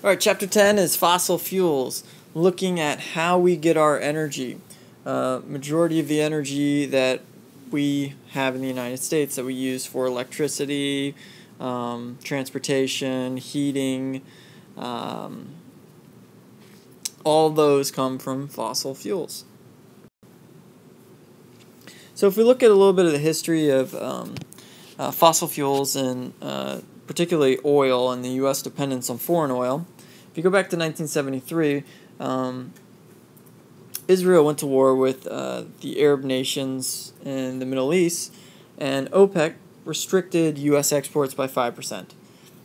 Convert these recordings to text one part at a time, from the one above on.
Alright, Chapter 10 is fossil fuels, looking at how we get our energy. Majority of the energy that we have in the United States that we use for electricity, transportation, heating, all those come from fossil fuels. So if we look at a little bit of the history of fossil fuels and particularly oil and the U.S. dependence on foreign oil, if you go back to 1973, Israel went to war with the Arab nations in the Middle East, and OPEC restricted U.S. exports by 5%.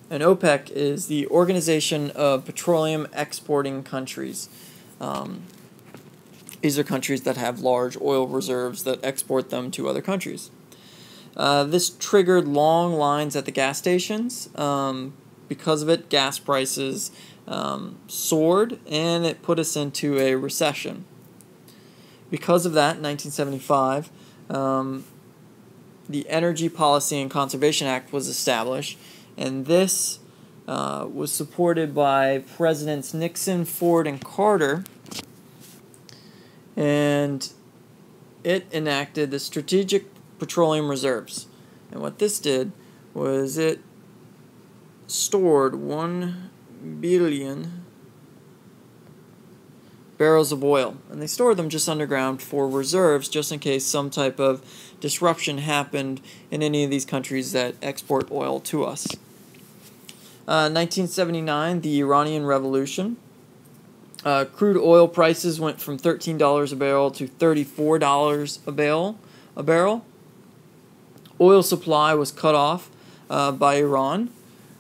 And OPEC is the Organization of Petroleum Exporting Countries. These are countries that have large oil reserves that export them to other countries. This triggered long lines at the gas stations. Because of it, gas prices soared, and it put us into a recession. Because of that, in 1975, the Energy Policy and Conservation Act was established, and this was supported by Presidents Nixon, Ford, and Carter, and it enacted the Strategic Petroleum Reserves. And what this did was it stored 1 billion barrels of oil, and they stored them just underground for reserves, just in case some type of disruption happened in any of these countries that export oil to us. 1979, the Iranian Revolution. Crude oil prices went from $13 a barrel to $34 a barrel. Oil supply was cut off by Iran,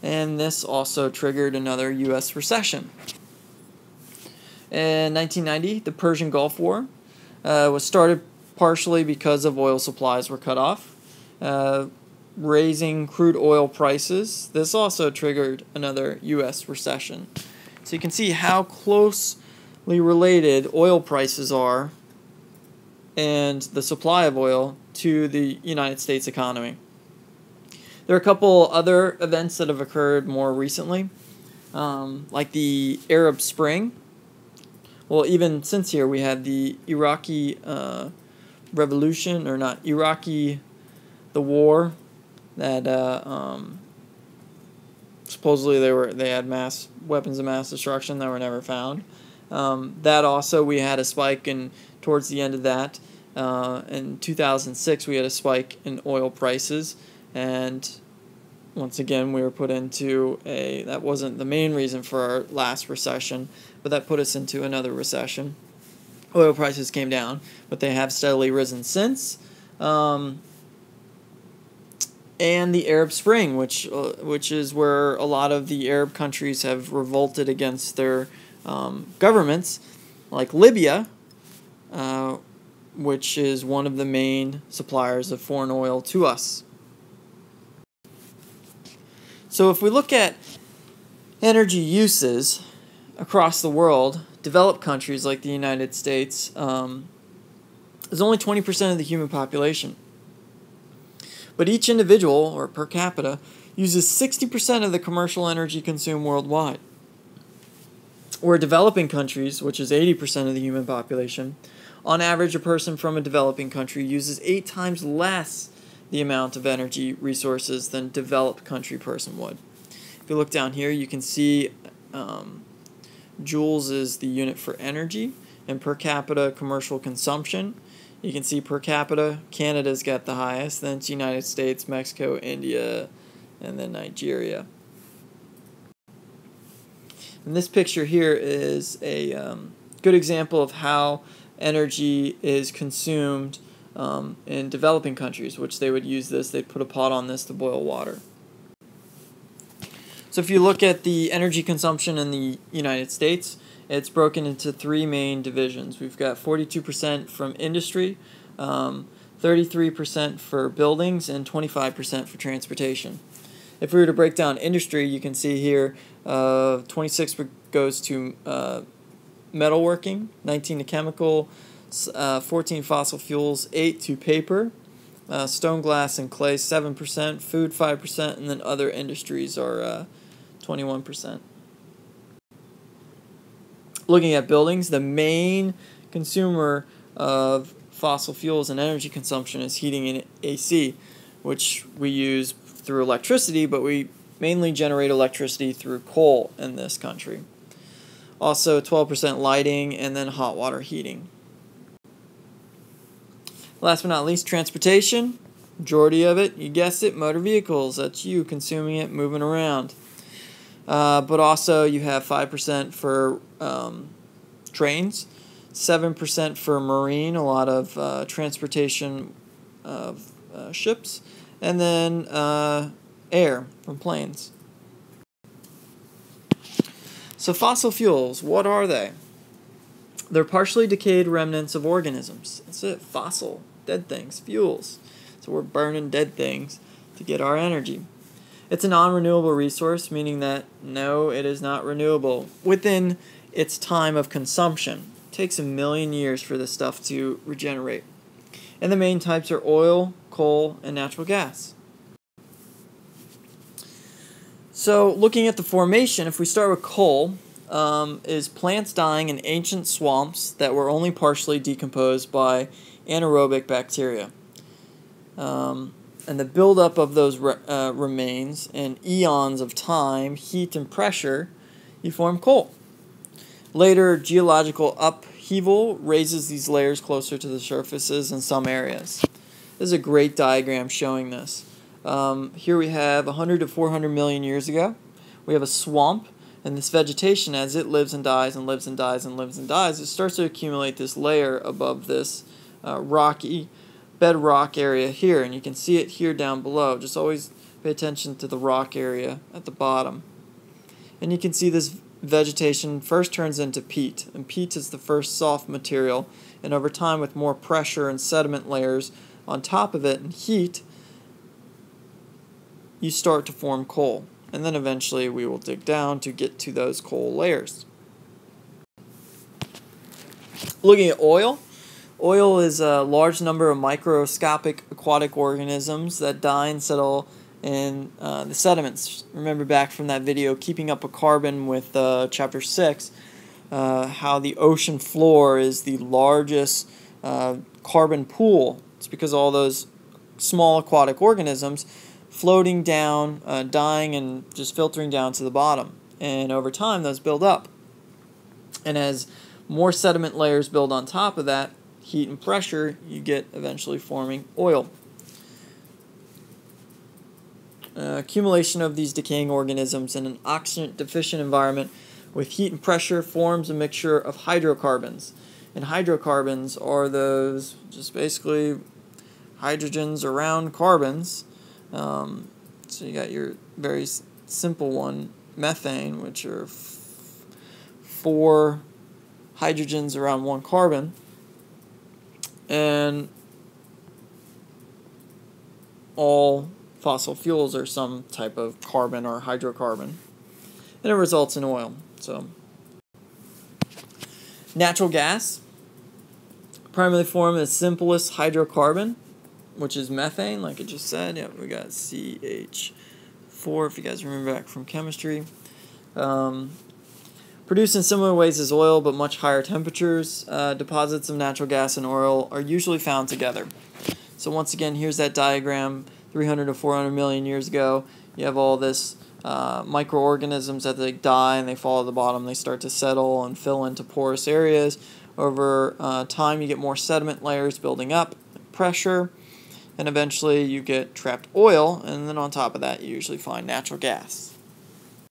and this also triggered another U.S. recession. In 1990, the Persian Gulf War was started partially because of oil supplies were cut off, raising crude oil prices. This also triggered another U.S. recession. So you can see how closely related oil prices are and the supply of oil to the United States economy. There are a couple other events that have occurred more recently, like the Arab Spring. Well, even since here we had the Iraqi revolution, or not Iraqi, the war that supposedly they had weapons of mass destruction that were never found. That also, we had a spike towards the end of that. In 2006, we had a spike in oil prices, and once again, we were put into that wasn't the main reason for our last recession, but that put us into another recession. Oil prices came down, but they have steadily risen since. And the Arab Spring, which is where a lot of the Arab countries have revolted against their governments, like Libya, which is one of the main suppliers of foreign oil to us. So if we look at energy uses across the world, developed countries like the United States, is only 20% of the human population. But each individual, or per capita, uses 60% of the commercial energy consumed worldwide. Where developing countries, which is 80% of the human population, on average a person from a developing country uses 8 times less the amount of energy resources than a developed country person would. If you look down here, you can see joules is the unit for energy, and per capita commercial consumption. You can see per capita, Canada's got the highest, then it's United States, Mexico, India, and then Nigeria. And this picture here is a good example of how energy is consumed in developing countries, which they would use this. They'd put a pot on this to boil water. So if you look at the energy consumption in the United States, it's broken into 3 main divisions. We've got 42% from industry, 33% for buildings, and 25% for transportation. If we were to break down industry, you can see here 26 goes to metalworking, 19 to chemical, 14 fossil fuels, 8 to paper, stone, glass, and clay 7%, food 5%, and then other industries are 21%. Looking at buildings, the main consumer of fossil fuels and energy consumption is heating and AC, which we use through electricity, but we mainly generate electricity through coal in this country. Also 12% lighting, and then hot water heating. Last but not least, transportation. Majority of it, you guessed it, motor vehicles. That's you consuming it, moving around. But also you have 5% for trains, 7% for marine, a lot of transportation of ships, and then air from planes. So fossil fuels, what are they? They're partially decayed remnants of organisms. That's it, fossil, dead things, fuels. So we're burning dead things to get our energy. It's a non-renewable resource, meaning that no, it is not renewable within its time of consumption. It takes 1 million years for this stuff to regenerate. And the main types are oil, coal, and natural gas. So looking at the formation, if we start with coal, is plants dying in ancient swamps that were only partially decomposed by anaerobic bacteria. And the buildup of those remains in eons of time, heat, and pressure, you form coal. Later, geological upheaval raises these layers closer to the surfaces in some areas. This is a great diagram showing this. Here we have 100 to 400 million years ago. We have a swamp, and this vegetation, as it lives and dies and lives and dies and lives and dies, it starts to accumulate this layer above this rocky bedrock area here, and you can see it here down below. Just always pay attention to the rock area at the bottom. And you can see this vegetation first turns into peat, and peat is the first soft material, and over time with more pressure and sediment layers on top of it and heat, you start to form coal. And then eventually we will dig down to get to those coal layers. Looking at oil, oil is a large number of microscopic aquatic organisms that die and settle in the sediments. Remember back from that video, Keeping Up with Carbon, with Chapter 6, how the ocean floor is the largest carbon pool. It's because all those small aquatic organisms floating down, dying, and just filtering down to the bottom. And over time, those build up. And as more sediment layers build on top of that, heat and pressure, you get eventually forming oil. Accumulation of these decaying organisms in an oxygen-deficient environment with heat and pressure forms a mixture of hydrocarbons. And hydrocarbons are those just basically hydrogens around carbons. So you got your very simple one, methane, which are 4 hydrogens around 1 carbon. And all fossil fuels are some type of carbon or hydrocarbon. And it results in oil. So, natural gas, primarily formed as simplest hydrocarbon, which is methane, like I just said. Yeah, we got CH4, if you guys remember back from chemistry. Produced in similar ways as oil, but much higher temperatures. Deposits of natural gas and oil are usually found together. So once again, here's that diagram. 300 to 400 million years ago, you have all this microorganisms that they die and they fall at the bottom. They start to settle and fill into porous areas. Over time, you get more sediment layers building up, pressure, and eventually you get trapped oil, and then on top of that you usually find natural gas.